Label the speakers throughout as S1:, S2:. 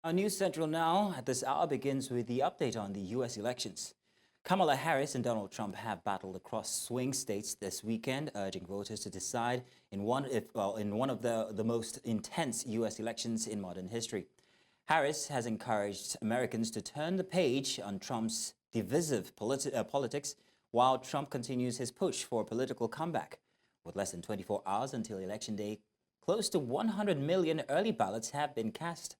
S1: Our News Central now at this hour begins with the update on the U.S. elections. Kamala Harris and Donald Trump have battled across swing states this weekend, urging voters to decide in one of the most intense U.S. elections in modern history. Harris has encouraged Americans to turn the page on Trump's divisive politics, while Trump continues his push for a political comeback. With less than 24 hours until Election Day, close to 100 million early ballots have been cast,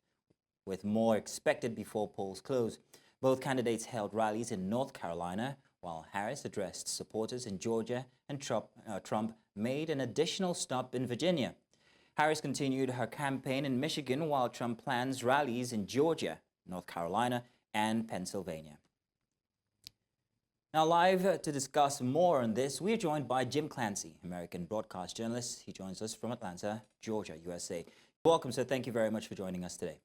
S1: with more expected before polls close. Both candidates held rallies in North Carolina, while Harris addressed supporters in Georgia, and Trump made an additional stop in Virginia. Harris continued her campaign in Michigan, while Trump plans rallies in Georgia, North Carolina, and Pennsylvania. Now, live to discuss more on this, we are joined by Jim Clancy, American broadcast journalist. He joins us from Atlanta, Georgia, USA. Welcome, sir. Thank you very much for joining us today.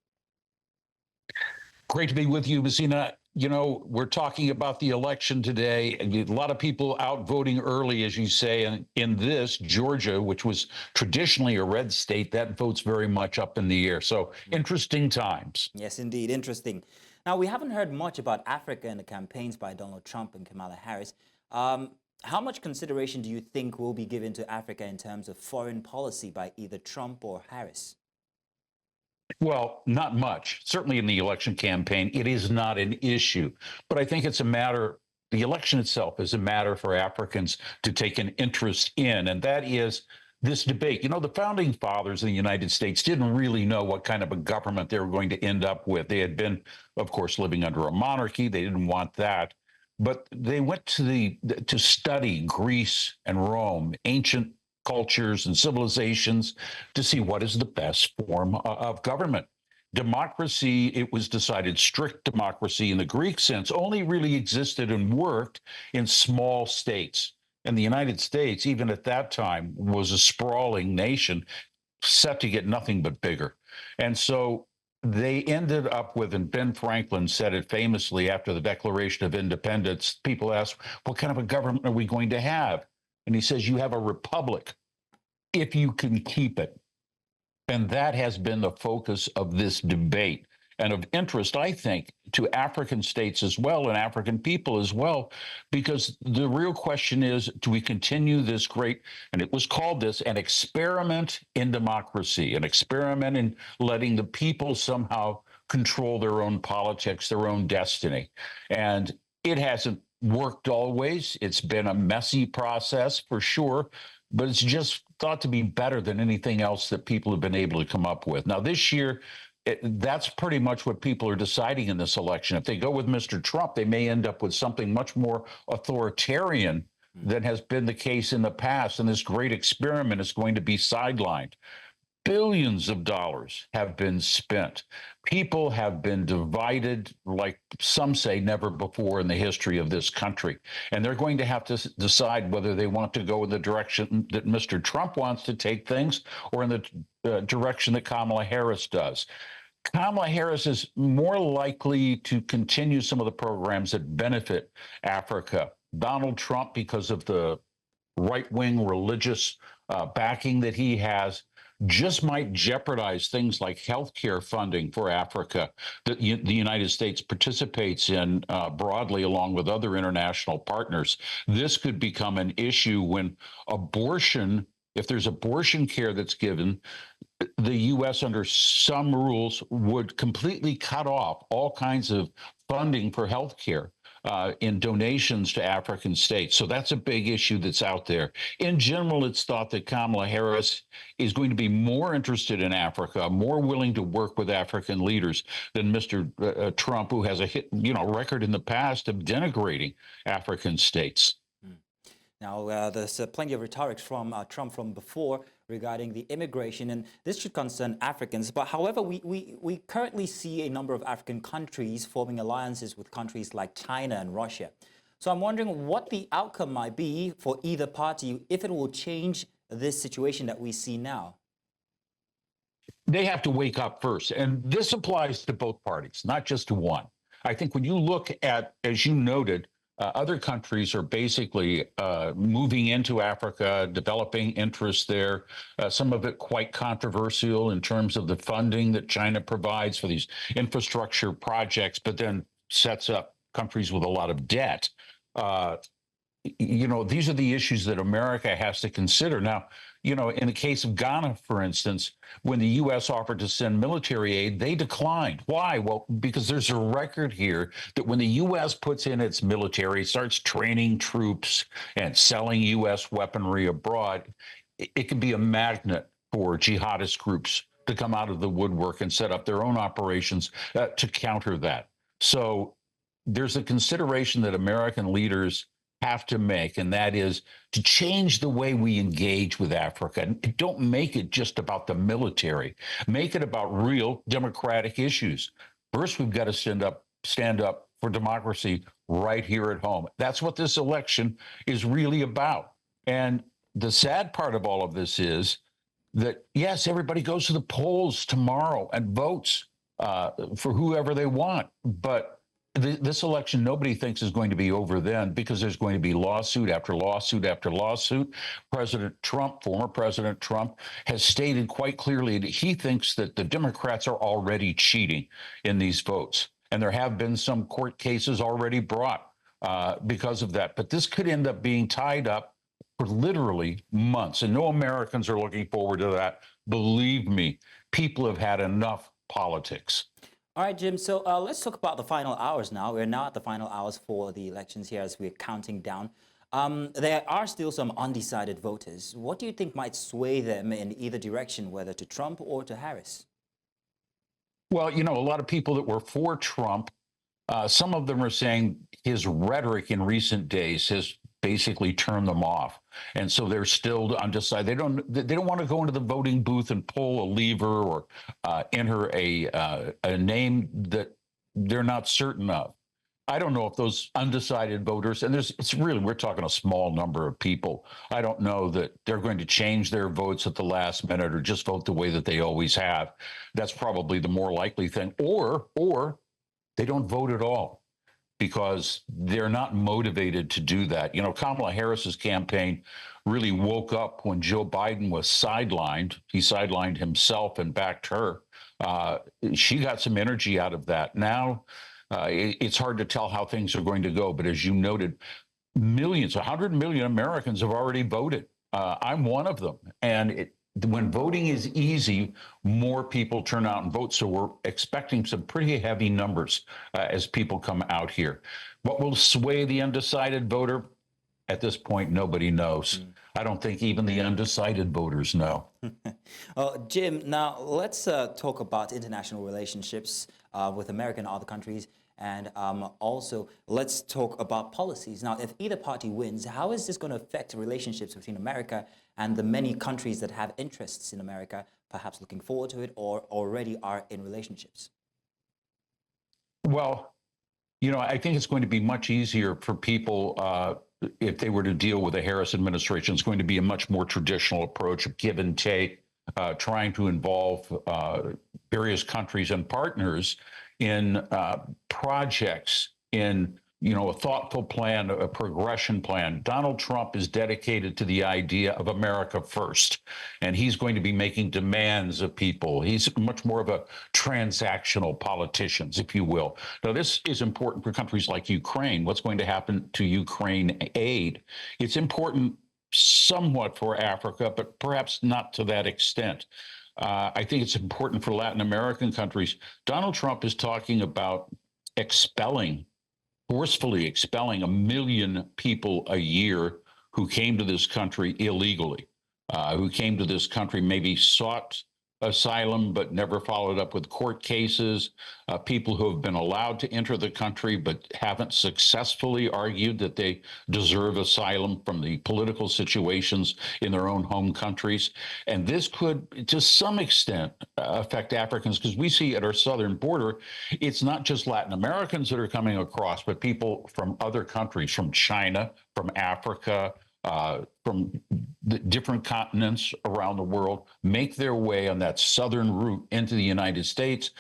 S2: Great to be with you, Mazino. You know, we're talking about the election today. A lot of people out voting early, as you say, and in this, Georgia, which was traditionally a red state, that vote's very much up in the air. So interesting times.
S1: Yes, indeed. Interesting. Now, we haven't heard much about Africa in the campaigns by Donald Trump and Kamala Harris. How much consideration do you think will be given to Africa in terms of foreign policy by either Trump or Harris?
S2: Well, not much. Certainly in the election campaign, it is not an issue. But I think it's a matter, the election itself is a matter for Africans to take an interest in, and that is this debate. You know, the founding fathers of the United States didn't really know what kind of a government they were going to end up with. They had been, of course, living under a monarchy. They didn't want that. But they went to study Greece and Rome, ancient cultures and civilizations, to see what is the best form of government. Democracy, it was decided strict democracy in the Greek sense, only really existed and worked in small states. And the United States, even at that time, was a sprawling nation set to get nothing but bigger. And so they ended up with, and Ben Franklin said it famously after the Declaration of Independence, people asked, what kind of a government are we going to have? And he says, you have a republic if you can keep it. And that has been the focus of this debate and of interest, I think, to African states as well and African people as well, because the real question is, do we continue this great, and it was called this, an experiment in democracy, an experiment in letting the people somehow control their own politics, their own destiny. And it hasn't worked always. It's been a messy process for sure, but it's just thought to be better than anything else that people have been able to come up with. Now, this year, that's pretty much what people are deciding in this election. If they go with Mr. Trump, they may end up with something much more authoritarian than has been the case in the past. And this great experiment is going to be sidelined. Billions of dollars have been spent. People have been divided, like some say, never before in the history of this country. And they're going to have to decide whether they want to go in the direction that Mr. Trump wants to take things or in the direction that Kamala Harris does. Kamala Harris is more likely to continue some of the programs that benefit Africa. Donald Trump, because of the right-wing religious backing that he has, just might jeopardize things like healthcare funding for Africa that the United States participates in broadly along with other international partners. This could become an issue when abortion, if there's abortion care that's given, the U.S. under some rules would completely cut off all kinds of funding for health care in donations to African states. So that's a big issue that's out there. In general, it's thought that Kamala Harris is going to be more interested in Africa, more willing to work with African leaders than Mr. Trump, who has a record in the past of denigrating African states.
S1: Now, there's plenty of rhetoric from Trump from before regarding the immigration, and this should concern Africans. But however, we currently see a number of African countries forming alliances with countries like China and Russia. So I'm wondering what the outcome might be for either party, if it will change this situation that we see now.
S2: They have to wake up first. And this applies to both parties, not just to one. I think when you look at, as you noted, Other countries are basically moving into Africa, developing interests there, some of it quite controversial in terms of the funding that China provides for these infrastructure projects, but then sets up countries with a lot of debt. Uh, these are the issues that America has to consider. Now, in the case of Ghana, for instance, when the U.S. offered to send military aid, they declined. Why? Well, because there's a record here that when the U.S. puts in its military, starts training troops and selling U.S. weaponry abroad, it can be a magnet for jihadist groups to come out of the woodwork and set up their own operations to counter that. So there's a consideration that American leaders have to make, and that is to change the way we engage with Africa. And don't make it just about the military. Make it about real democratic issues. First, we've got to stand up for democracy right here at home. That's what this election is really about. And the sad part of all of this is that, yes, everybody goes to the polls tomorrow and votes for whoever they want, but this election, nobody thinks is going to be over then, because there's going to be lawsuit after lawsuit after lawsuit. Former President Trump, has stated quite clearly that he thinks that the Democrats are already cheating in these votes. And there have been some court cases already brought because of that. But this could end up being tied up for literally months. And no Americans are looking forward to that. Believe me, people have had enough politics.
S1: All right, Jim. So let's talk about the final hours now. We're now at the final hours for the elections here as we're counting down. There are still some undecided voters. What do you think might sway them in either direction, whether to Trump or to Harris?
S2: Well, a lot of people that were for Trump, some of them are saying his rhetoric in recent days has basically turned them off, and so they're still undecided. They don't want to go into the voting booth and pull a lever or enter a name that they're not certain of. I don't know if those undecided voters, and we're talking a small number of people. I don't know that they're going to change their votes at the last minute or just vote the way that they always have. That's probably the more likely thing, or they don't vote at all, because they're not motivated to do that. Kamala Harris's campaign really woke up when Joe Biden was sidelined. He sidelined himself and backed her. She got some energy out of that. Now, it's hard to tell how things are going to go. But as you noted, 100 million Americans have already voted. I'm one of them. And when voting is easy, more people turn out and vote. So we're expecting some pretty heavy numbers as people come out here. What will sway the undecided voter? At this point, nobody knows. I don't think even the undecided voters know.
S1: Jim, now let's talk about international relationships with America and other countries. And also, let's talk about policies. Now, if either party wins, how is this going to affect relationships between America and the many countries that have interests in America, perhaps looking forward to it or already are in relationships?
S2: Well, I think it's going to be much easier for people if they were to deal with the Harris administration. It's going to be a much more traditional approach of give and take, trying to involve various countries and partners in projects, in a thoughtful plan, a progression plan. Donald Trump is dedicated to the idea of America first, and he's going to be making demands of people. He's much more of a transactional politician, if you will. Now, this is important for countries like Ukraine. What's going to happen to Ukraine aid? It's important somewhat for Africa, but perhaps not to that extent. I think it's important for Latin American countries. Donald Trump is talking about forcefully expelling 1 million people a year who came to this country illegally, who came to this country, maybe sought asylum but never followed up with court cases, people who have been allowed to enter the country but haven't successfully argued that they deserve asylum from the political situations in their own home countries. And this could, to some extent, affect Africans, because we see at our southern border, it's not just Latin Americans that are coming across, but people from other countries, from China, from Africa, from the different continents around the world, make their way on that southern route into the United States.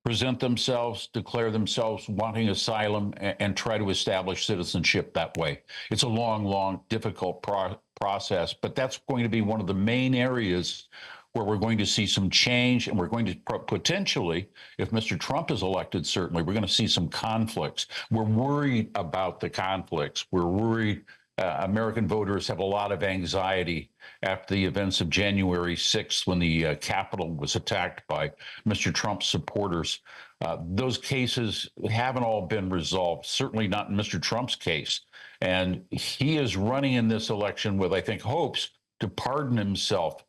S2: present themselves, declare themselves wanting asylum, and try to establish citizenship that way. It's a long, long, difficult process, but that's going to be one of the main areas where we're going to see some change, and we're going to potentially, if Mr. Trump is elected, certainly, we're going to see some conflicts. We're worried about the conflicts. We're worried. American voters have a lot of anxiety after the events of January 6th when the Capitol was attacked by Mr. Trump's supporters. Those cases haven't all been resolved, certainly not in Mr. Trump's case. And he is running in this election with, I think, hopes to pardon himself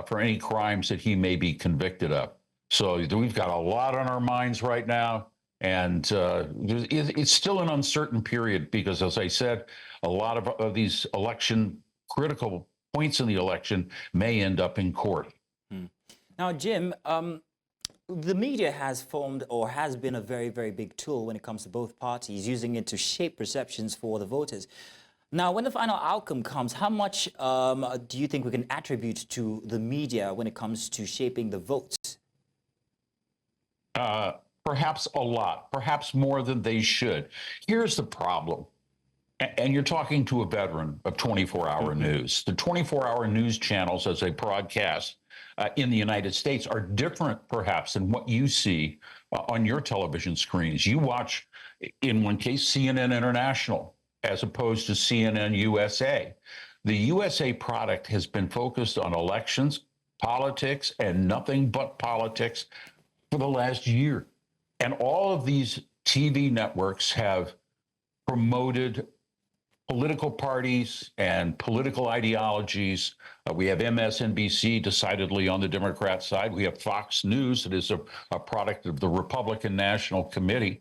S2: for any crimes that he may be convicted of. So we've got a lot on our minds right now. And it's still an uncertain period because, as I said, a lot of these critical points in the election may end up in court.
S1: Now, Jim, the media has formed or has been a very, very big tool when it comes to both parties, using it to shape perceptions for the voters. Now, when the final outcome comes, how much do you think we can attribute to the media when it comes to shaping the votes?
S2: Perhaps a lot, perhaps more than they should. Here's the problem. And you're talking to a veteran of 24-hour news. The 24-hour news channels, as they broadcast in the United States, are different, perhaps, than what you see on your television screens. You watch, in one case, CNN International, as opposed to CNN USA. The USA product has been focused on elections, politics, and nothing but politics for the last year. And all of these TV networks have promoted political parties and political ideologies. We have MSNBC decidedly on the Democrat side. We have Fox News that is a product of the Republican National Committee.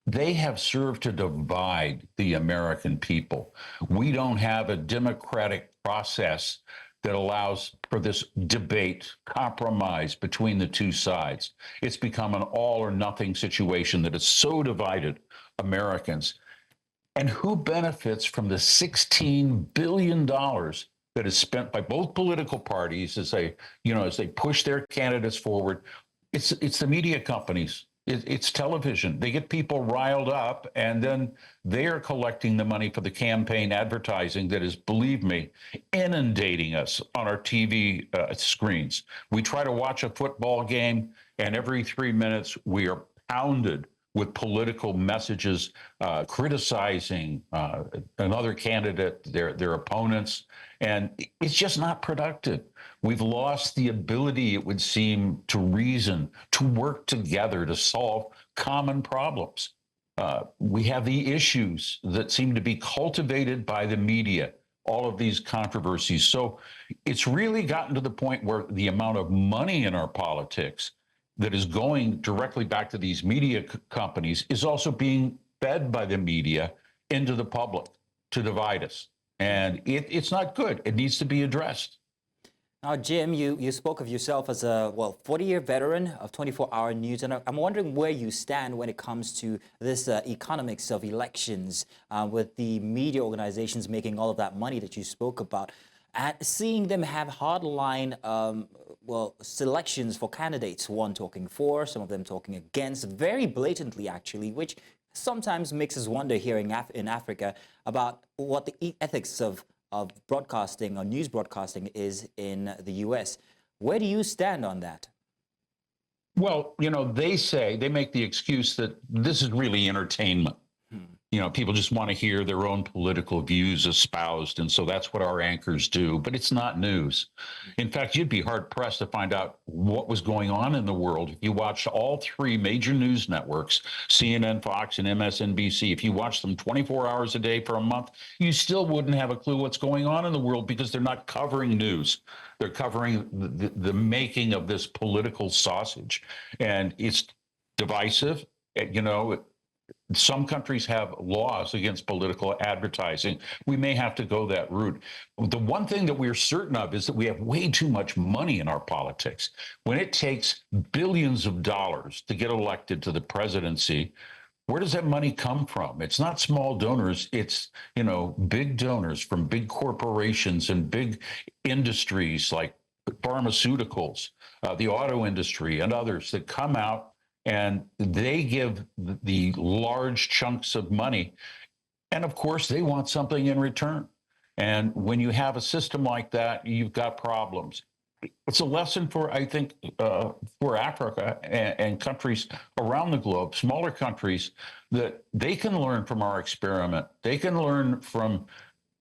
S2: They have served to divide the American people. We don't have a democratic process that allows for this debate, compromise between the two sides. It's become an all or nothing situation that has so divided Americans. And who benefits from the $16 billion that is spent by both political parties as they push their candidates forward? It's the media companies. It's television. They get people riled up, and then they are collecting the money for the campaign advertising that is, believe me, inundating us on our TV screens. We try to watch a football game, and every 3 minutes we are pounded with political messages criticizing another candidate, their opponents, and it's just not productive. We've lost the ability, it would seem, to reason, to work together, to solve common problems. We have the issues that seem to be cultivated by the media, all of these controversies. So it's really gotten to the point where the amount of money in our politics that is going directly back to these media companies is also being fed by the media into the public to divide us. And it's not good. It needs to be addressed.
S1: Now, Jim, you spoke of yourself as a, 40-year veteran of 24-hour news, and I'm wondering where you stand when it comes to this economics of elections, with the media organizations making all of that money that you spoke about, and seeing them have hardline, selections for candidates, one talking for, some of them talking against, very blatantly, actually, which sometimes makes us wonder here in Africa about what the ethics of broadcasting or news broadcasting is in the U.S. Where do you stand on that?
S2: Well, they make the excuse that this is really entertainment. People just want to hear their own political views espoused. And so that's what our anchors do. But it's not news. In fact, you'd be hard pressed to find out what was going on in the world if you watched all three major news networks, CNN, Fox, and MSNBC. If you watched them 24 hours a day for a month, you still wouldn't have a clue what's going on in the world because they're not covering news. They're covering the making of this political sausage. And it's divisive. Some countries have laws against political advertising. We may have to go that route. The one thing that we're certain of is that we have way too much money in our politics. When it takes billions of dollars to get elected to the presidency, where does that money come from? It's not small donors. It's, big donors from big corporations and big industries like pharmaceuticals, the auto industry, and others that come out and they give the large chunks of money. And of course, they want something in return. And when you have a system like that, you've got problems. It's a lesson for, I think, for Africa and countries around the globe, smaller countries, that they can learn from our experiment. They can learn from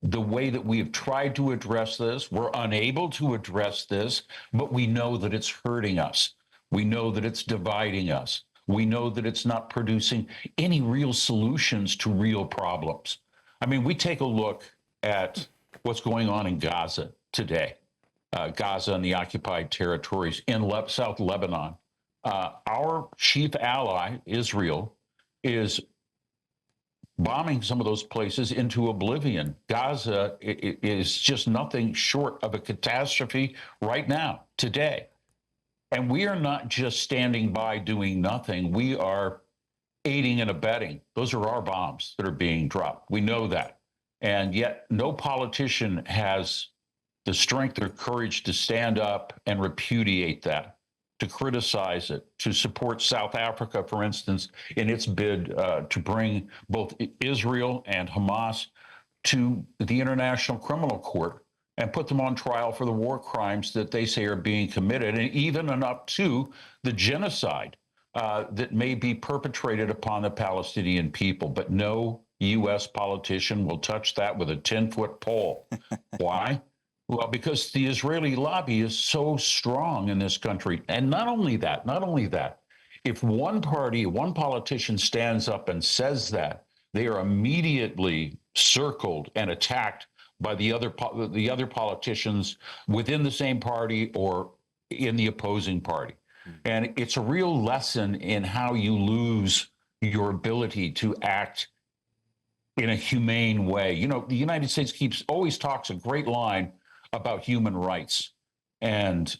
S2: the way that we have tried to address this. We're unable to address this, but we know that it's hurting us. We know that it's dividing us. We know that it's not producing any real solutions to real problems. I mean, we take a look at what's going on in Gaza today. Gaza and the occupied territories in South Lebanon. Our chief ally, Israel, is bombing some of those places into oblivion. Gaza is just nothing short of a catastrophe right now, today. And we are not just standing by doing nothing. We are aiding and abetting. Those are our bombs that are being dropped. We know that. And yet no politician has the strength or courage to stand up and repudiate that, to criticize it, to support South Africa, for instance, in its bid to bring both Israel and Hamas to the International Criminal Court and put them on trial for the war crimes that they say are being committed, and even and up to the genocide that may be perpetrated upon the Palestinian people. But no U.S. politician will touch that with a 10-foot pole. Why? Well, because the Israeli lobby is so strong in this country. And not only that, if one party, one politician stands up and says that, they are immediately circled and attacked by the other politicians within the same party or in the opposing party. And it's a real lesson in how you lose your ability to act in a humane way. You know, the United States always talks a great line about human rights. And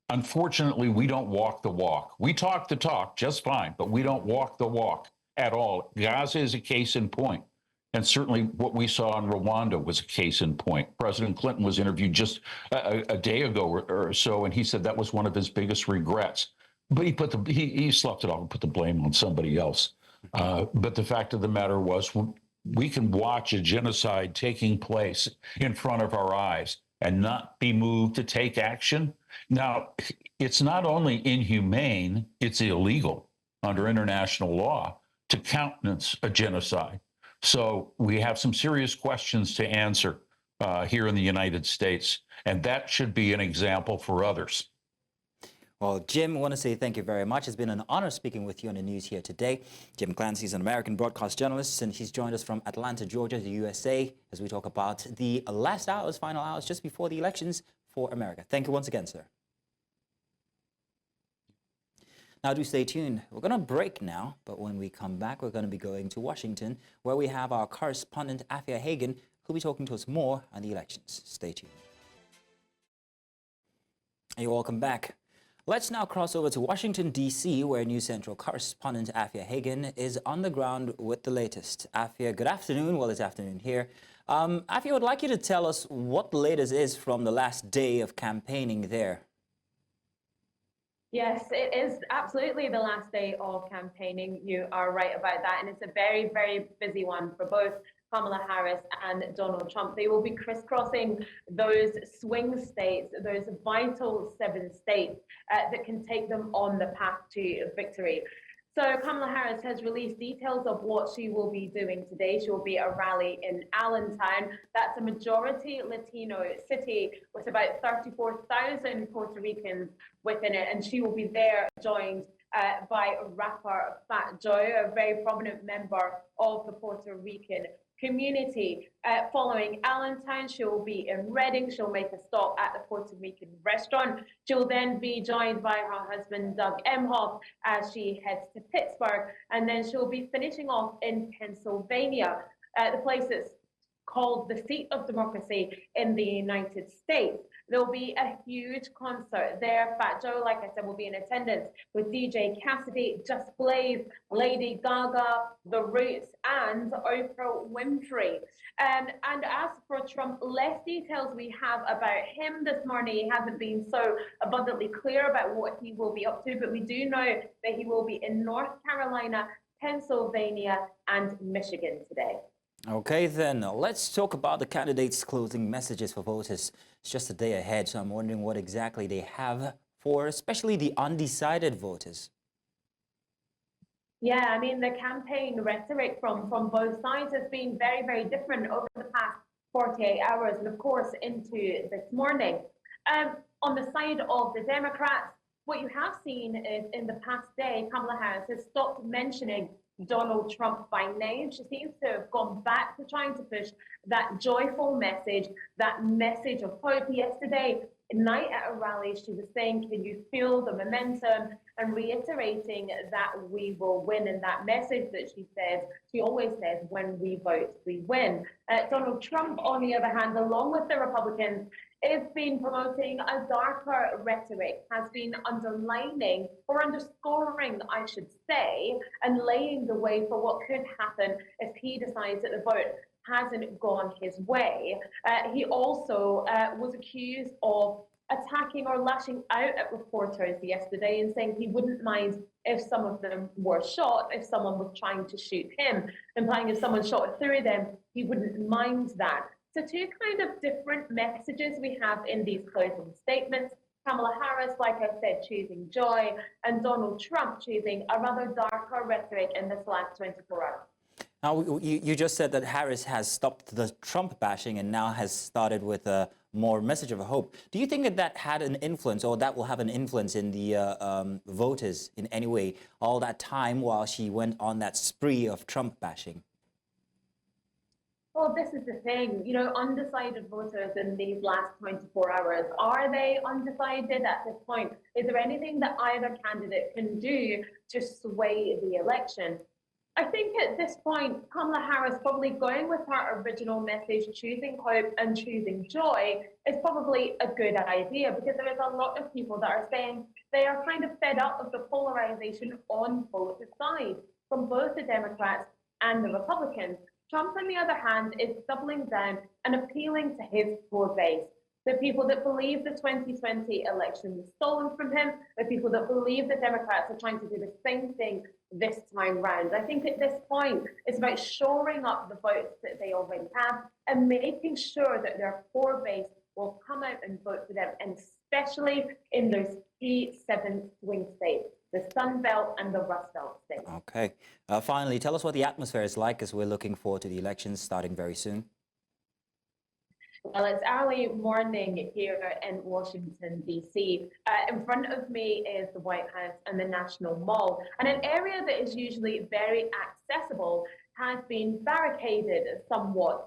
S2: unfortunately, we don't walk the walk. We talk the talk just fine, but we don't walk the walk at all. Gaza is a case in point. And certainly what we saw in Rwanda was a case in point. President Clinton was interviewed just a day ago or so, and he said that was one of his biggest regrets. But he sloughed it off and put the blame on somebody else. But the fact of the matter was, we can watch a genocide taking place in front of our eyes and not be moved to take action. Now, it's not only inhumane, it's illegal under international law to countenance a genocide. So we have some serious questions to answer here in the United States, and that should be an example for others.
S1: Well, Jim, I want to say thank you very much. It's been an honor speaking with you on the news here today. Jim Clancy is an American broadcast journalist, and he's joined us from Atlanta, Georgia, the USA, as we talk about the last hours, final hours, just before the elections for America. Thank you once again, sir. Now, do stay tuned. We're going to break now, but when we come back, we're going to be going to Washington, where we have our correspondent, Afua Hagan, who'll be talking to us more on the elections. Stay tuned. You're welcome back. Let's now cross over to Washington, D.C., where News Central correspondent Afua Hagan is on the ground with the latest. Afua, good afternoon. Well, it's afternoon here. Afua, I would like you to tell us what the latest is from the last day of campaigning there.
S3: Yes, it is absolutely the last day of campaigning. You are right about that. And it's a very, very busy one for both Kamala Harris and Donald Trump. They will be crisscrossing those swing states, those vital 7 states that can take them on the path to victory. So Kamala Harris has released details of what she will be doing today. She will be at a rally in Allentown. That's a majority Latino city with about 34,000 Puerto Ricans within it. And she will be there joined by rapper Fat Joe, a very prominent member of the Puerto Rican community. Following Allentown, she will be in Reading. She'll make a stop at the Puerto Rican restaurant. She'll then be joined by her husband, Doug Emhoff, as she heads to Pittsburgh. And then she'll be finishing off in Pennsylvania, the place that's called the seat of democracy in the United States. There'll be a huge concert there. Fat Joe, like I said, will be in attendance with DJ Cassidy, Just Blaze, Lady Gaga, The Roots, and Oprah Winfrey. And as for Trump, less details we have about him this morning. He hasn't been so abundantly clear about what he will be up to, but we do know that he will be in North Carolina, Pennsylvania, and Michigan today.
S1: Okay, then let's talk about the candidates' closing messages for voters. It's just a day ahead, so I'm wondering what exactly they have for especially the undecided voters.
S3: Yeah, I mean, the campaign rhetoric from both sides has been very, very different over the past 48 hours and, of course, into this morning. On the side of the Democrats, what you have seen is in the past day, Kamala Harris has stopped mentioning Donald Trump by name. She seems to have gone back to trying to push that joyful message, that message of hope. Yesterday night at a rally, she was saying, can you feel the momentum? And reiterating that we will win. And that message that she always says, when we vote, we win. Donald Trump, on the other hand, along with the Republicans, has been promoting a darker rhetoric, has been underlining or underscoring, I should say, and laying the way for what could happen if he decides that the vote hasn't gone his way. He also was accused of attacking or lashing out at reporters yesterday and saying he wouldn't mind if some of them were shot, if someone was trying to shoot him, implying if someone shot through them, he wouldn't mind that. So two kind of different messages we have in these closing statements. Kamala Harris, like I said, choosing joy, and Donald Trump choosing a rather darker rhetoric in this last 24 hours.
S1: Now, you just said that Harris has stopped the Trump bashing and now has started with a more message of hope. Do you think that that had an influence, or that will have an influence in the voters in any way, all that time while she went on that spree of Trump bashing?
S3: Well, this is the thing, you know, undecided voters in these last 24 hours, are they undecided at this point? Is there anything that either candidate can do to sway the election? I think at this point, Kamala Harris probably going with her original message, choosing hope and choosing joy, is probably a good idea, because there is a lot of people that are saying they are kind of fed up of the polarization on both sides, from both the Democrats and the Republicans. Trump, on the other hand, is doubling down and appealing to his core base. The people that believe the 2020 election was stolen from him, the people that believe the Democrats are trying to do the same thing this time round. I think at this point, it's about shoring up the votes that they already have and making sure that their core base will come out and vote for them, and especially in those key 7 swing states, the Sun Belt and the Rust Belt states.
S1: Okay. Finally, tell us what the atmosphere is like as we're looking forward to the elections starting very soon.
S3: Well, it's early morning here in Washington, D.C. In front of me is the White House and the National Mall, and an area that is usually very accessible has been barricaded somewhat.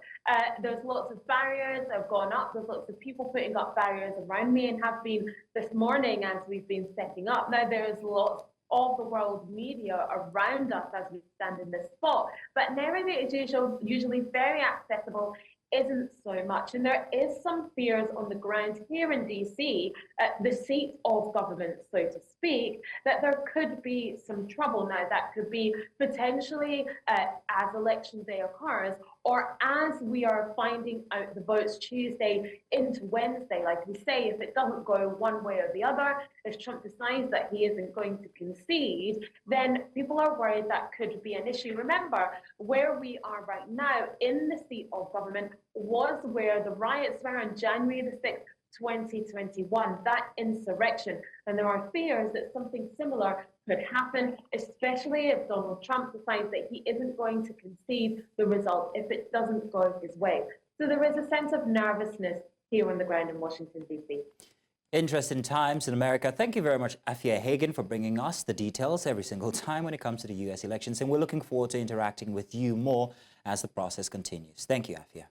S3: There's lots of barriers that have gone up. There's lots of people putting up barriers around me, and have been this morning as we've been setting up. Now, there's lots of the world media around us as we stand in this spot, but an area that is usually very accessible isn't so much. And there is some fears on the ground here in DC, the seat of government, so to speak, that there could be some trouble now. That could be potentially as election day occurs, or as we are finding out the votes Tuesday into Wednesday. Like we say, if it doesn't go one way or the other, if Trump decides that he isn't going to concede, then people are worried that could be an issue. Remember, where we are right now in the seat of government was where the riots were on January the 6th, 2021, that insurrection. And there are fears that something similar could happen, especially if Donald Trump decides that he isn't going to concede the result if it doesn't go his way. So there is a sense of nervousness here on the ground in Washington, D.C.
S1: Interesting times in America. Thank you very much, Afua Hagan, for bringing us the details every single time when it comes to the U.S. elections. And we're looking forward to interacting with you more as the process continues. Thank you, Afua.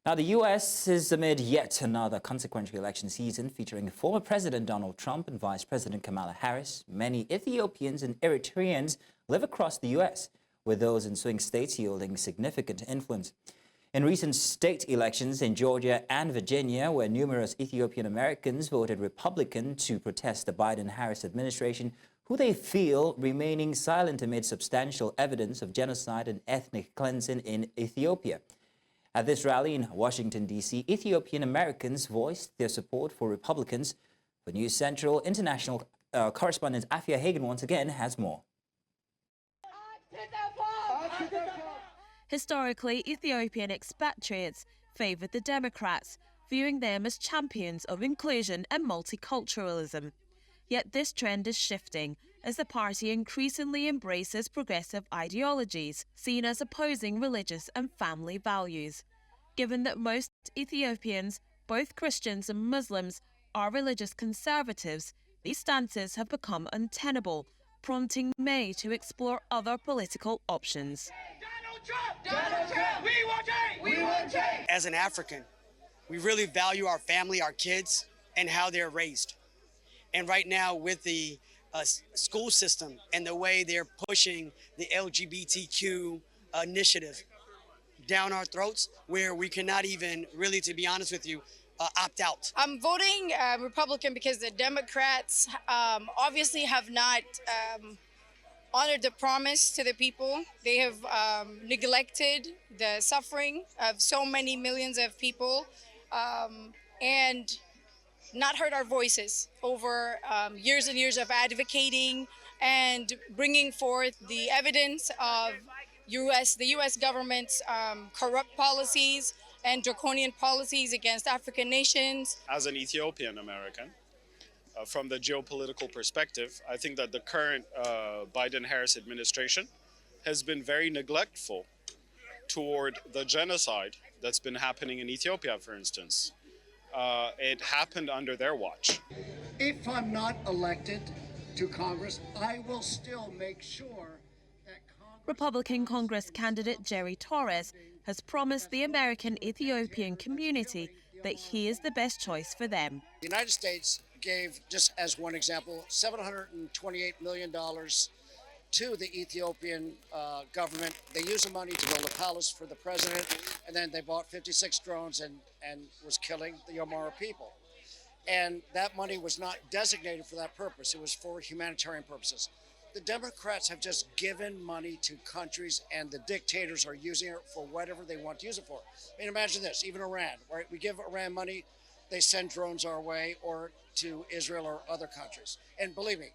S1: Now, the U.S. is amid yet another consequential election season featuring former President Donald Trump and Vice President Kamala Harris. Many Ethiopians and Eritreans live across the U.S., with those in swing states yielding significant influence. In recent state elections in Georgia and Virginia, where numerous Ethiopian Americans voted Republican to protest the Biden-Harris administration, who they feel remaining silent amid substantial evidence of genocide and ethnic cleansing in Ethiopia. At this rally in Washington, D.C., Ethiopian Americans voiced their support for Republicans. For News Central, international correspondent Afua Hagan once again has more.
S4: Historically, Ethiopian expatriates favoured the Democrats, viewing them as champions of inclusion and multiculturalism. Yet this trend is shifting as the party increasingly embraces progressive ideologies, seen as opposing religious and family values. Given that most Ethiopians, both Christians and Muslims, are religious conservatives, these stances have become untenable, prompting May to explore other political options.
S5: Donald Trump, we want change! We want change!
S6: As an African, we really value our family, our kids, and how they're raised. And right now, with the school system and the way they're pushing the LGBTQ initiative down our throats, where we cannot even really, to be honest with you, opt out.
S7: I'm voting Republican because the Democrats obviously have not honored the promise to the people. They have neglected the suffering of so many millions of people and not heard our voices over years and years of advocating and bringing forth the evidence of the U.S. government's corrupt policies and draconian policies against African nations.
S8: As an Ethiopian American, from the geopolitical perspective, I think that the current Biden-Harris administration has been very neglectful toward the genocide that's been happening in Ethiopia, for instance. It happened under their watch.
S9: If I'm not elected to Congress, I will still make sure that
S4: Republican Congress candidate Jerry Torres has promised the American Ethiopian community that he is the best choice for them.
S9: The United States gave, just as one example, $728 million to the Ethiopian government. They used the money to build a palace for the president, and then they bought 56 drones and was killing the Amhara people. And that money was not designated for that purpose. It was for humanitarian purposes. The Democrats have just given money to countries, and the dictators are using it for whatever they want to use it for. I mean, imagine this, even Iran, right? We give Iran money, they send drones our way or to Israel or other countries. And believe me,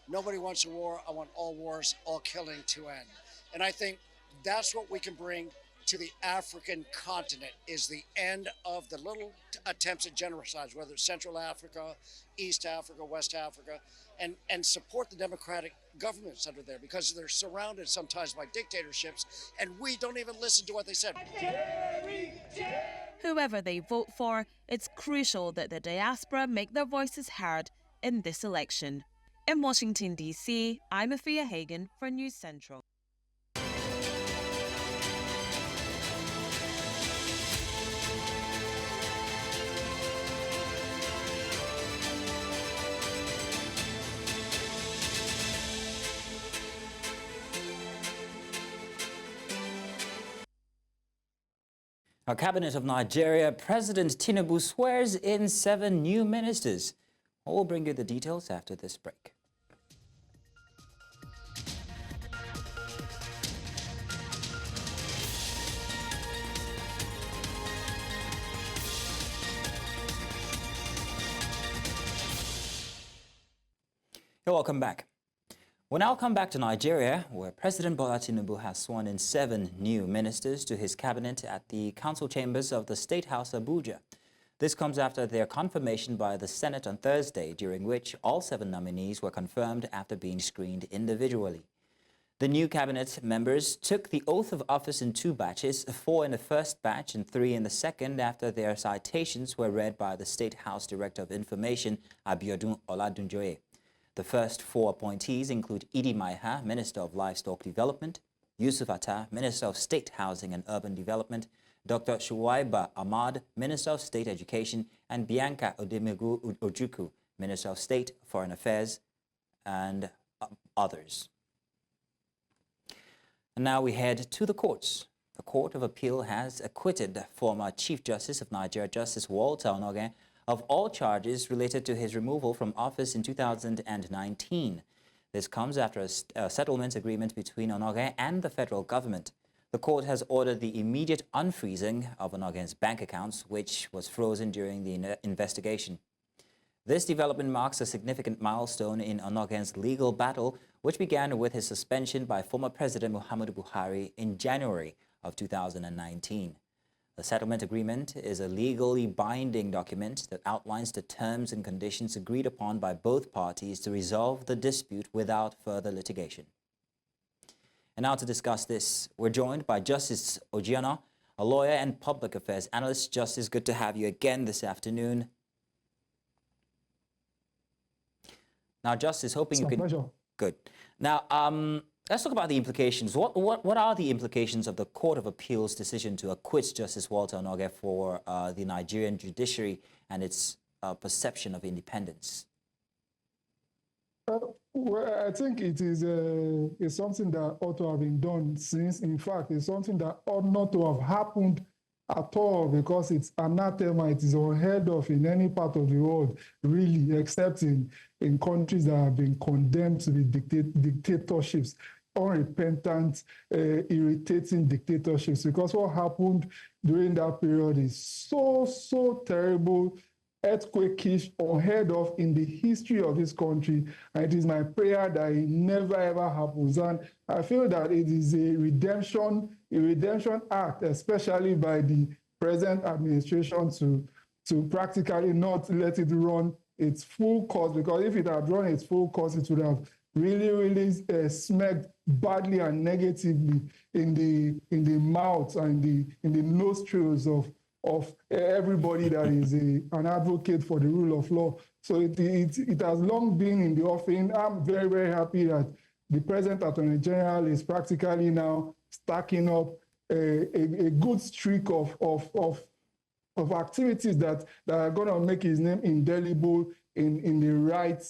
S9: nobody wants a war. I want all wars, all killing to end. And I think that's what we can bring to the African continent, is the end of the little attempts at genocides, whether it's Central Africa, East Africa, West Africa, and support the democratic governments under there, because they're surrounded sometimes by dictatorships, and we don't even listen to what they said.
S4: Whoever they vote for, it's crucial that the diaspora make their voices heard in this election. In Washington, D.C., I'm Afua Hagan for News Central.
S1: Our cabinet of Nigeria, President Tinubu swears in 7 new ministers. We'll bring you the details after this break. Welcome back. We'll now come back to Nigeria, where President Bola Tinubu has sworn in 7 new ministers to his cabinet at the council chambers of the State House, Abuja. This comes after their confirmation by the Senate on Thursday, during which all 7 nominees were confirmed after being screened individually. The new cabinet members took the oath of office in 2 batches, 4 in the first batch and 3 in the second, after their citations were read by the State House Director of Information, Abiodun Oladunjoye. The first 4 appointees include Idi Maiha, Minister of Livestock Development, Yusuf Attah, Minister of State Housing and Urban Development, Dr. Shuaiba Ahmad, Minister of State Education, and Bianca Odemegu Ojukwu, Minister of State Foreign Affairs, and others. And now we head to the courts. The Court of Appeal has acquitted the former Chief Justice of Nigeria, Justice Walter Onnoghen, of all charges related to his removal from office in 2019. This comes after a settlement agreement between Onnoghen and the federal government. The court has ordered the immediate unfreezing of Onnoghen's bank accounts, which was frozen during the investigation. This development marks a significant milestone in Onnoghen's legal battle, which began with his suspension by former President Muhammadu Buhari in January of 2019. The settlement agreement is a legally binding document that outlines the terms and conditions agreed upon by both parties to resolve the dispute without further litigation. And now to discuss this, we're joined by Justice Ojiana, a lawyer and public affairs analyst. Justice, good to have you again this afternoon. Now, Justice, hoping you can...
S10: Pleasure.
S1: Good. Now, let's talk about the implications. What are the implications of the Court of Appeal's decision to acquit Justice Walter Onnoghen for the Nigerian judiciary and its perception of independence?
S10: Well, I think it is something that ought to have been done since, in fact, it's something that ought not to have happened at all, because it's anathema. It is unheard of in any part of the world, really, except in countries that have been condemned to be dictatorships, unrepentant, irritating dictatorships. Because what happened during that period is so terrible, earthquake-ish, unheard of in the history of this country. And it is my prayer that it never ever happens. And I feel that it is a redemption act, especially by the present administration to practically not let it run its full course, because if it had run its full course, it would have really smacked badly and negatively in the mouth and in the nostrils of everybody that is an advocate for the rule of law. So it has long been in the offing. I'm very happy that the present Attorney General is practically now stacking up a good streak of activities that are going to make his name indelible in the right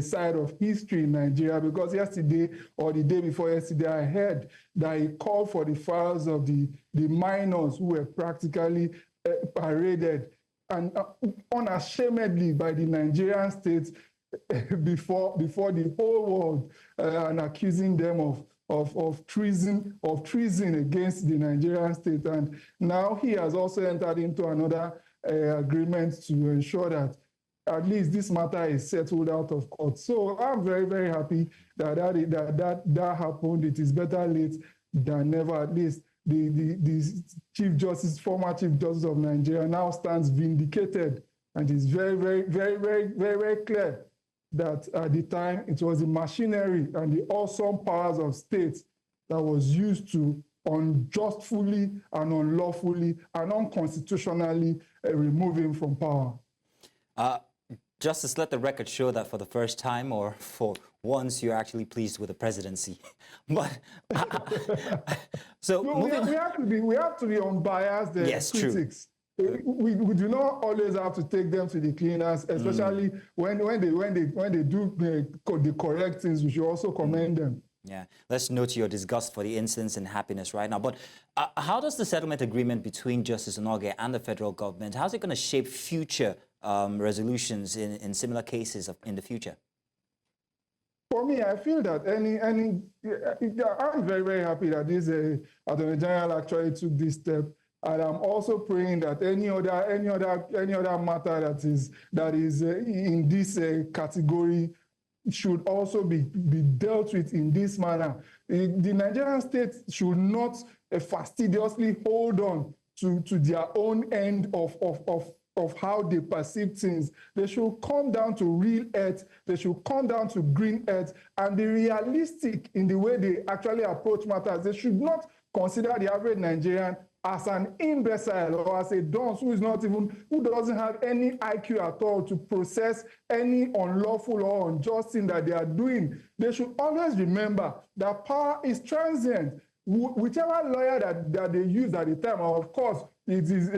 S10: side of history in Nigeria. Because yesterday or the day before yesterday, I heard that he called for the files of the minors who were practically paraded and unashamedly by the Nigerian state before the whole world, and accusing them of treason against the Nigerian state. And now he has also entered into another agreement to ensure that at least this matter is settled out of court. So I'm very happy that happened. It is better late than never. At least the former Chief Justice of Nigeria now stands vindicated, and it's very clear that at the time it was the machinery and the awesome powers of states that was used to unjustly and unlawfully and unconstitutionally remove him from power.
S1: Justice, let the record show that for the first time, or for once, you're actually pleased with the presidency. But so
S10: no, we have to be unbiased.
S1: Yes,
S10: critics. True. We do not always have to take them to the cleaners, especially when they do the correct things. We should also commend them.
S1: Yeah, let's note your disgust for the incidents and happiness right now. But how does the settlement agreement between Justice Onnoghen and the federal government, how's it going to shape future resolutions in similar cases in the future?
S10: For me, I feel that I'm very happy that this Attorney General actually took this step, and I'm also praying that any other matter that is in this category should also be dealt with in this manner. The Nigerian state should not fastidiously hold on to their own end of how they perceive things. They should come down to real earth. They should come down to green earth and be realistic in the way they actually approach matters. They should not consider the average Nigerian as an imbecile or as a dunce who doesn't have any IQ at all to process any unlawful or unjust thing that they are doing. They should always remember that power is transient. Whichever lawyer that they used at the time, of course, it is.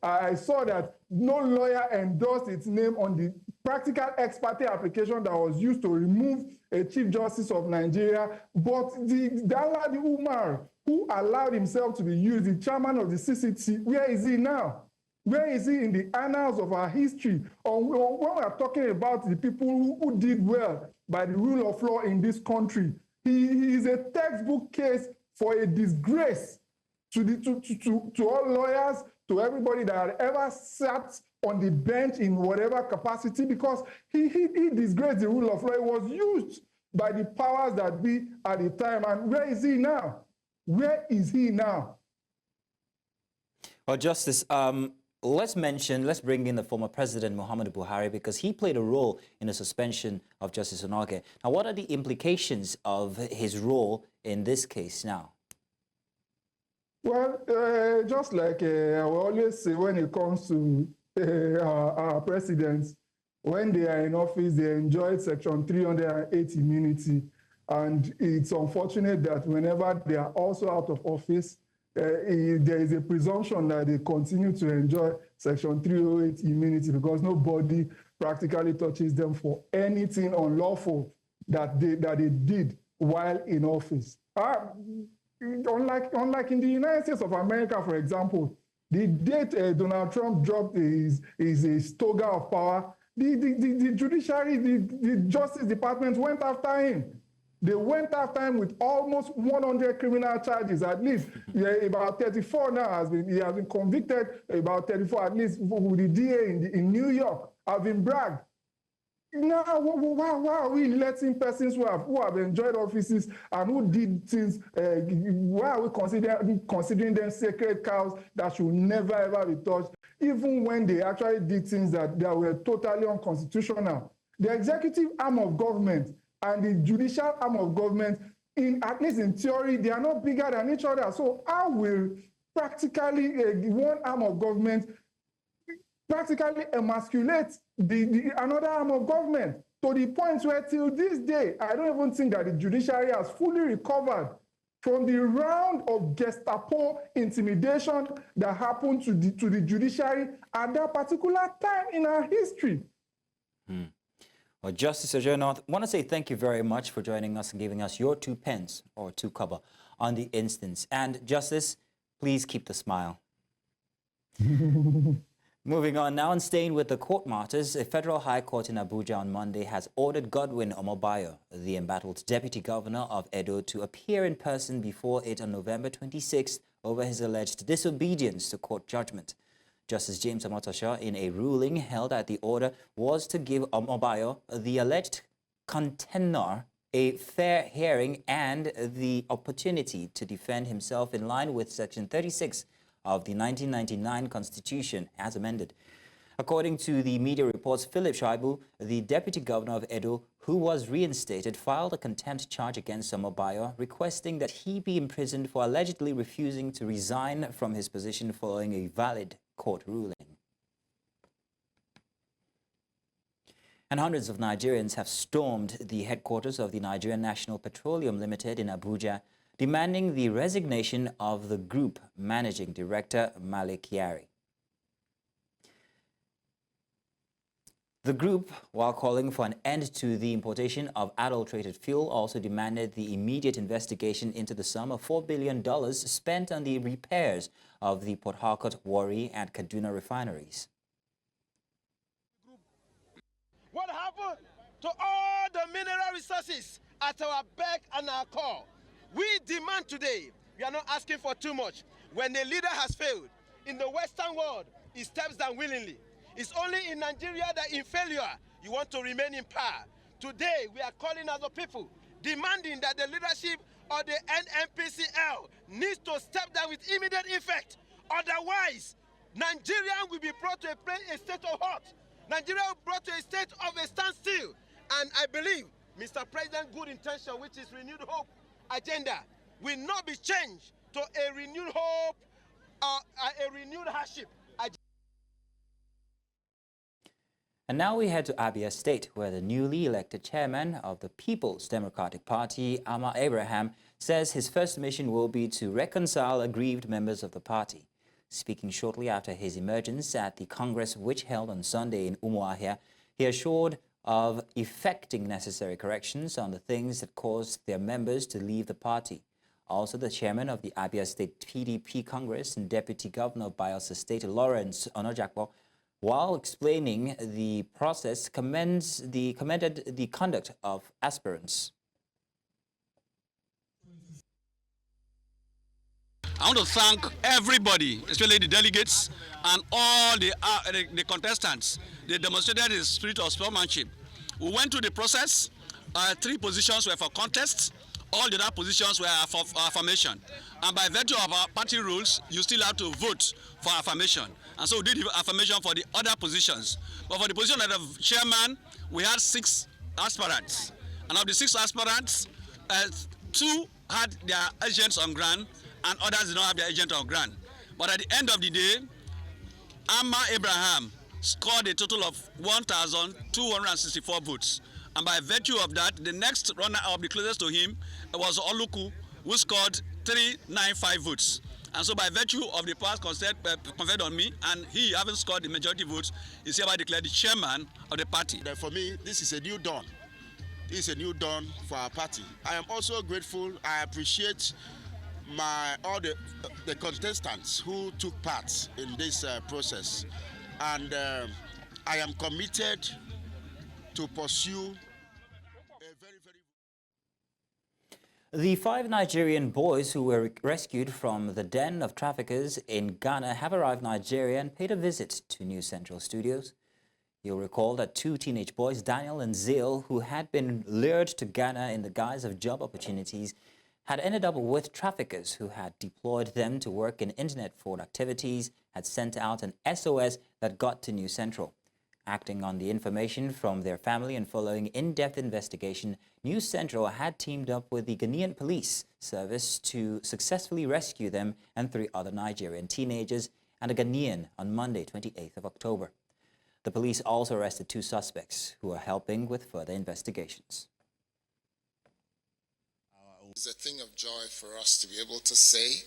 S10: I saw that no lawyer endorsed its name on the practical ex parte application that was used to remove a Chief Justice of Nigeria. But the Daladi Umar, who allowed himself to be used, the chairman of the CCT, where is he now? Where is he in the annals of our history? Or when we are talking about the people who did well by the rule of law in this country, he is a textbook case for a disgrace to all lawyers, to everybody that had ever sat on the bench in whatever capacity, because he disgraced the rule of law. It was used by the powers that be at the time. And where is he now? Where is he now?
S1: Well, Justice, let's bring in the former President Muhammadu Buhari, because he played a role in the suspension of Justice Onoge. Now, what are the implications of his role in this case now?
S10: Well, just like I will always say, when it comes to our presidents, when they are in office, they enjoy Section 308 immunity. And it's unfortunate that whenever they are also out of office, there is a presumption that they continue to enjoy Section 308 immunity, because nobody practically touches them for anything unlawful that they did while in office. Unlike in the United States of America, for example, the date Donald Trump dropped his toga of power, the judiciary, the Justice Department went after him. They went after him with almost 100 criminal charges, at least. About 34 now he has been convicted, about 34 at least, with the DA in New York, have been bragged. Now, why are we letting persons who have enjoyed offices and who did things, why are we considering them sacred cows that should never ever be touched, even when they actually did things that were totally unconstitutional? The executive arm of government and the judicial arm of government, at least in theory, they are not bigger than each other. So how will practically one arm of government practically emasculate another arm of government, to the point where till this day, I don't even think that the judiciary has fully recovered from the round of Gestapo intimidation that happened to the judiciary at that particular time in our history.
S1: Well, Justice Ojono, I want to say thank you very much for joining us and giving us your 2 pence or 2 kobo on the instance. And Justice, please keep the smile. Moving on now and staying with the court matters, a federal high court in Abuja on Monday has ordered Godwin Omobayo, the embattled deputy governor of Edo, to appear in person before it on November 26th over his alleged disobedience to court judgment. Justice James Omotosho, in a ruling held at the order, was to give Omobayo, the alleged contender, a fair hearing and the opportunity to defend himself in line with Section 36 of the 1999 Constitution as amended. According to the media reports, Philip Shaibu, the deputy governor of Edo, who was reinstated, filed a contempt charge against Omobayo, requesting that he be imprisoned for allegedly refusing to resign from his position following a valid court ruling. And hundreds of Nigerians have stormed the headquarters of the Nigerian National Petroleum Limited in Abuja, demanding the resignation of the group managing director, Malik Kyari. The group, while calling for an end to the importation of adulterated fuel, also demanded the immediate investigation into the sum of $4 billion spent on the repairs of the Port Harcourt, Warri, and Kaduna refineries.
S5: What happened to all the mineral resources at our beck and our call? We demand today, we are not asking for too much. When a leader has failed, in the Western world, he steps down willingly. It's only in Nigeria that in failure, you want to remain in power. Today, we are calling as a people, demanding that the leadership of the NNPCL needs to step down with immediate effect. Otherwise, Nigeria will be brought to a state of halt. Nigeria will be brought to a state of a standstill. And I believe, Mr. President, good intention, which is renewed hope agenda, will not be changed to a renewed hope or a renewed hardship.
S1: And now we head to Abia State, where the newly elected chairman of the People's Democratic Party, Ama Abraham, says his first mission will be to reconcile aggrieved members of the party. Speaking shortly after his emergence at the Congress, which held on Sunday in Umuahia, he assured of effecting necessary corrections on the things that caused their members to leave the party. Also, the chairman of the Abia State PDP Congress and Deputy Governor of Bayelsa State, Lawrence Onojakpo, while explaining the process, commended the conduct of aspirants.
S11: I want to thank everybody, especially the delegates and all the contestants. They demonstrated the spirit of sportsmanship. We went through the process. 3 positions were for contests. All the other positions were for affirmation. And by virtue of our party rules, you still have to vote for affirmation. And so we did affirmation for the other positions. But for the position of the chairman, we had 6 aspirants. And of the 6 aspirants, 2 had their agents on ground, and others did not have their agent on ground. But at the end of the day, Amma Abraham scored a total of 1,264 votes. And by virtue of that, the next runner-up, the closest to him, was Oluku, who scored 395 votes. And so by virtue of the powers conferred on me, and he having scored the majority votes, is hereby declared the chairman of the party.
S5: For me, this is a new dawn. This is a new dawn for our party. I am also grateful. I appreciate all the contestants who took part in this process. And I am committed to pursue
S1: The 5 Nigerian boys who were rescued from the den of traffickers in Ghana have arrived in Nigeria and paid a visit to News Central Studios. You'll recall that 2 teenage boys, Daniel and Zil, who had been lured to Ghana in the guise of job opportunities, had ended up with traffickers who had deployed them to work in internet fraud activities, had sent out an SOS that got to News Central. Acting on the information from their family and following in-depth investigation, News Central had teamed up with the Ghanaian Police Service to successfully rescue them and 3 other Nigerian teenagers and a Ghanaian on Monday, 28th of October. The police also arrested 2 suspects who are helping with further investigations.
S12: It's a thing of joy for us to be able to say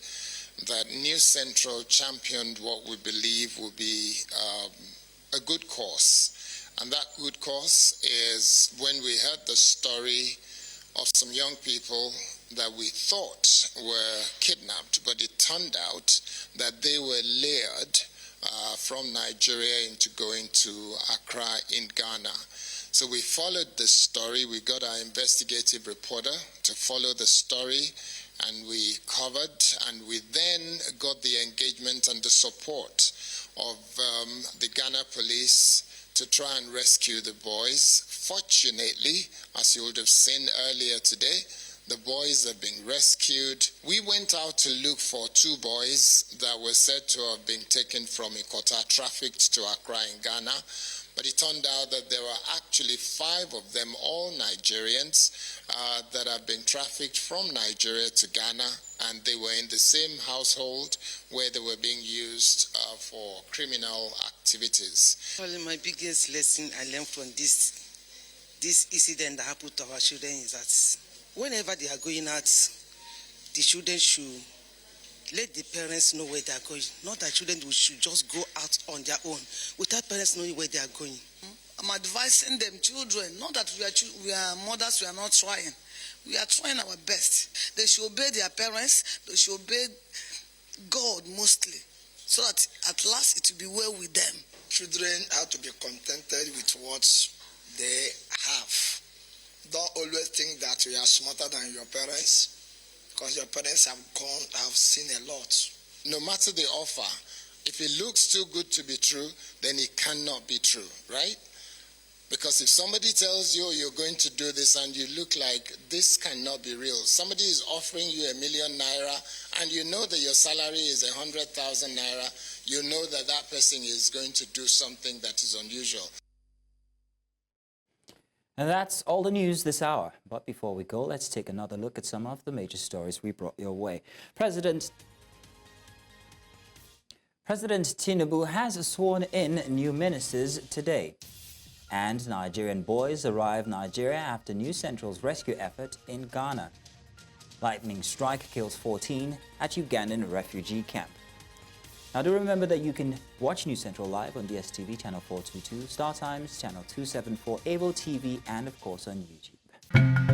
S12: that News Central championed what we believe will be a good cause. And that good cause is when we heard the story of some young people that we thought were kidnapped, but it turned out that they were lured from Nigeria into going to Accra in Ghana. So we followed the story. We got our investigative reporter to follow the story, and we covered, and we then got the engagement and the support of the Ghana police to try and rescue the boys. Fortunately, as you would have seen earlier today, the boys have been rescued. We went out to look for 2 boys that were said to have been taken from Ikota, trafficked to Accra in Ghana. But it turned out that there were actually 5 of them, all Nigerians, that have been trafficked from Nigeria to Ghana, and they were in the same household where they were being used for criminal activities.
S13: Probably my biggest lesson I learned from this incident that happened to our children is that whenever they are going out, the children should let the parents know where they are going. Not that children should just go out on their own without parents knowing where they are going.
S14: I'm advising them, children, not that we are mothers, we are not trying. We are trying our best. They should obey their parents, they should obey God mostly, so that at last it will be well with them.
S15: Children have to be contented with what they have. Don't always think that you are smarter than your parents, because your parents have seen a lot.
S12: No matter the offer, if it looks too good to be true, then it cannot be true, right? Because if somebody tells you you're going to do this and you look like this cannot be real, somebody is offering you ₦1 million and you know that your salary is 100,000 naira, you know that that person is going to do something that is unusual.
S1: And that's all the news this hour. But before we go, let's take another look at some of the major stories we brought your way. President Tinubu has sworn in new ministers today. And Nigerian boys arrive Nigeria after News Central's rescue effort in Ghana. Lightning strike kills 14 at Ugandan refugee camp. Now do remember that you can watch News Central live on DSTV channel 422, Star Times channel 274, Able TV, and of course on YouTube.